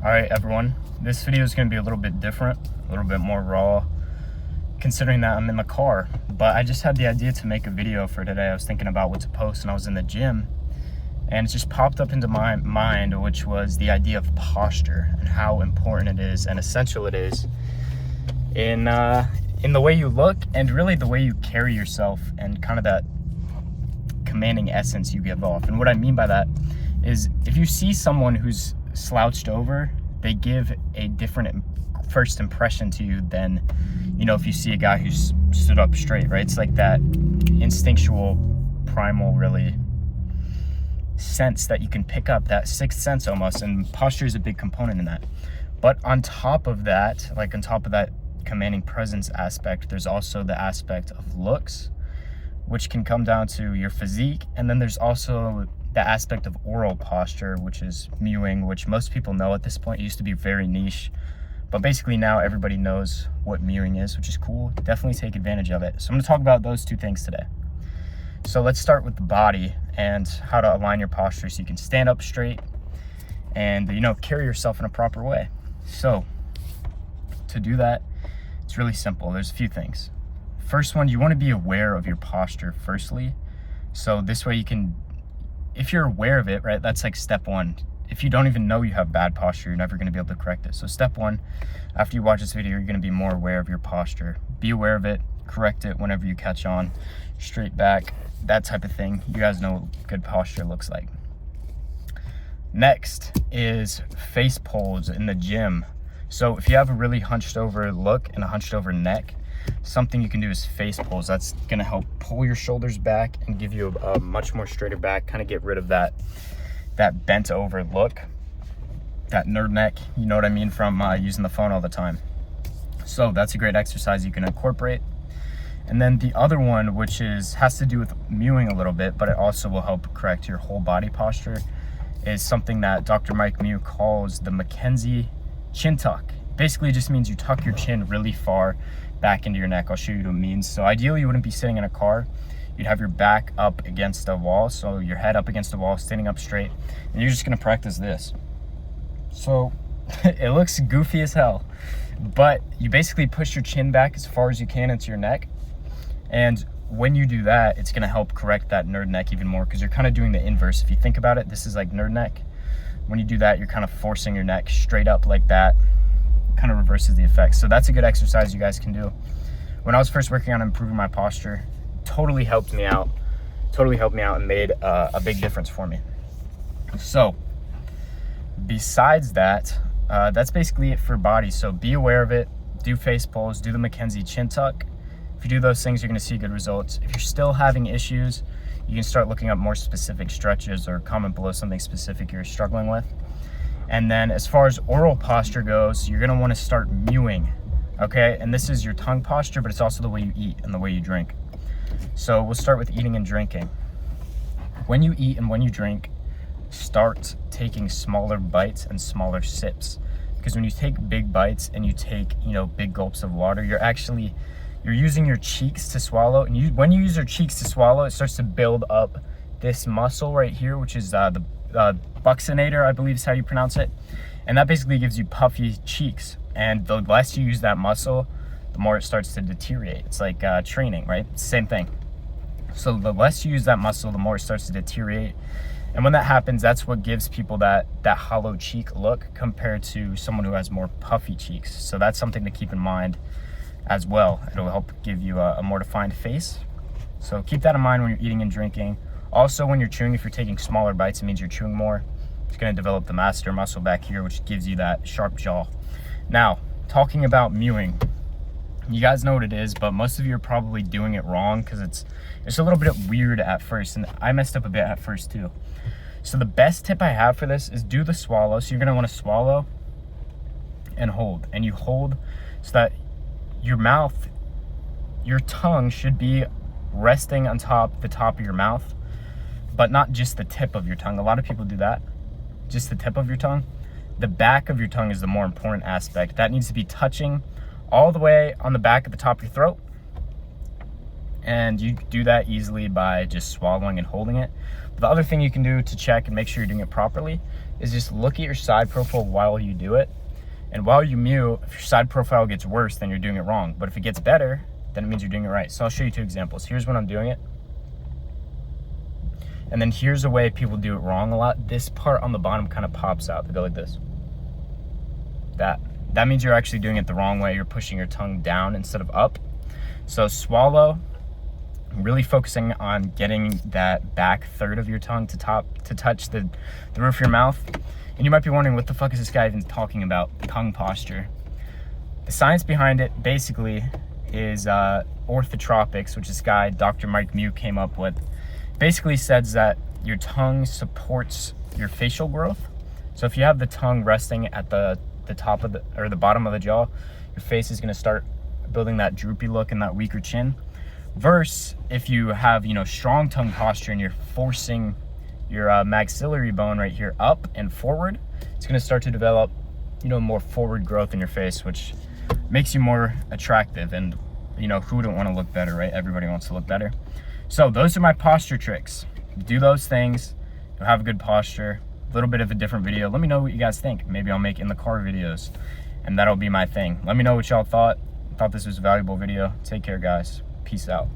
All right, everyone, this video is going to be a little bit different, a little bit more raw, considering that I'm in the car. But I just had the idea to make a video for today. I was thinking about what to post, and I was in the gym, and it just popped up into my mind, which was the idea of posture and how important it is and essential it is in the way you look and really the way you carry yourself and kind of that commanding essence you give off. And what I mean by that is if you see someone who's slouched over, they give a different first impression to you than, if you see a guy who's stood up straight, right? It's like that instinctual, primal, really sense that you can pick up, that sixth sense almost, and posture is a big component in that. But on top of that, commanding presence aspect, there's also the aspect of looks, which can come down to your physique, and then there's also the aspect of oral posture, which is mewing, which most people know at this point. It used to be very niche, but basically now everybody knows what mewing is, which is cool. Definitely take advantage of it. So I'm going to talk about those two things today. So let's start with the body and how to align your posture so you can stand up straight and carry yourself in a proper way. So to do that, it's really simple. There's a few things. First one, you want to be aware of your posture firstly. So this way you can, if you're aware of it, right, that's like step one. If you don't even know you have bad posture, you're never going to be able to correct it. So step one, after you watch this video, you're going to be more aware of your posture. Be aware of it, correct it whenever you catch on, straight back, that type of thing. You guys know what good posture looks like. Next is face pulls in the gym. So if you have a really hunched over look and a hunched over neck, something you can do is face pulls. That's going to help pull your shoulders back and give you a much more straighter back, kind of get rid of that bent over look, that nerd neck, you know what I mean, from using the phone all the time. So that's a great exercise you can incorporate. And then the other one, which has to do with mewing a little bit, but it also will help correct your whole body posture, is something that Dr. Mike Mew calls the Mackenzie chin tuck. Basically, it just means you tuck your chin really far back into your neck. I'll show you what it means. So ideally, you wouldn't be sitting in a car. You'd have your back up against a wall, so your head up against a wall, standing up straight, and you're just gonna practice this. So it looks goofy as hell, but you basically push your chin back as far as you can into your neck, and when you do that, it's gonna help correct that nerd neck even more, because you're kind of doing the inverse. If you think about it, this is like nerd neck. When you do that, you're kind of forcing your neck straight up like that, kind of reverses the effect. So that's a good exercise you guys can do. When I was first working on improving my posture, totally helped me out and made a big difference for me. So besides that, that's basically it for body. So be aware of it, do face pulls, do the Mackenzie chin tuck. If you do those things, you're going to see good results. If you're still having issues, you can start looking up more specific stretches or comment below something specific you're struggling with. And then as far as oral posture goes, you're going to want to start mewing, okay? And this is your tongue posture, but it's also the way you eat and the way you drink. So we'll start with eating and drinking. When you eat and when you drink, start taking smaller bites and smaller sips. Because when you take big bites and you take, big gulps of water, you're using your cheeks to swallow. And when you use your cheeks to swallow, it starts to build up this muscle right here, which is the buccinator, I believe is how you pronounce it. And that basically gives you puffy cheeks. And the less you use that muscle, the more it starts to deteriorate. It's like training, right? It's the same thing. So the less you use that muscle, the more it starts to deteriorate. And when that happens, that's what gives people that hollow cheek look compared to someone who has more puffy cheeks. So that's something to keep in mind as well. It'll help give you a more defined face. So keep that in mind when you're eating and drinking. Also, when you're chewing, if you're taking smaller bites, it means you're chewing more. It's going to develop the masseter muscle back here, which gives you that sharp jaw. Now, talking about mewing, you guys know what it is, but most of you are probably doing it wrong because it's a little bit weird at first, and I messed up a bit at first too. So the best tip I have for this is do the swallow. So you're going to want to swallow and hold, and you hold so that your tongue should be resting on the top of your mouth, but not just the tip of your tongue. A lot of people do that, just the tip of your tongue. The back of your tongue is the more important aspect. That needs to be touching all the way on the back at the top of your throat. And you do that easily by just swallowing and holding it. But the other thing you can do to check and make sure you're doing it properly is just look at your side profile while you do it. And while you mute, if your side profile gets worse, then you're doing it wrong. But if it gets better, then it means you're doing it right. So I'll show you 2 examples. Here's when I'm doing it. And then here's a way people do it wrong a lot. This part on the bottom kind of pops out. They go like this. That means you're actually doing it the wrong way. You're pushing your tongue down instead of up. So swallow, really focusing on getting that back third of your tongue to touch the roof of your mouth. And you might be wondering, what the fuck is this guy even talking about? Tongue posture. The science behind it basically is orthotropics, which this guy, Dr. Mike Mew, came up with. Basically says that your tongue supports your facial growth. So if you have the tongue resting at the top of the bottom of the jaw, your face is going to start building that droopy look and that weaker chin. Versus if you have, strong tongue posture and you're forcing your maxillary bone right here up and forward, it's going to start to develop, more forward growth in your face, which makes you more attractive. And who wouldn't want to look better, right? Everybody wants to look better. So those are my posture tricks. Do those things, you'll have a good posture. A little bit of a different video. Let me know what you guys think. Maybe I'll make in the car videos, and that'll be my thing. Let me know what y'all thought. Thought this was a valuable video. Take care, guys. Peace out.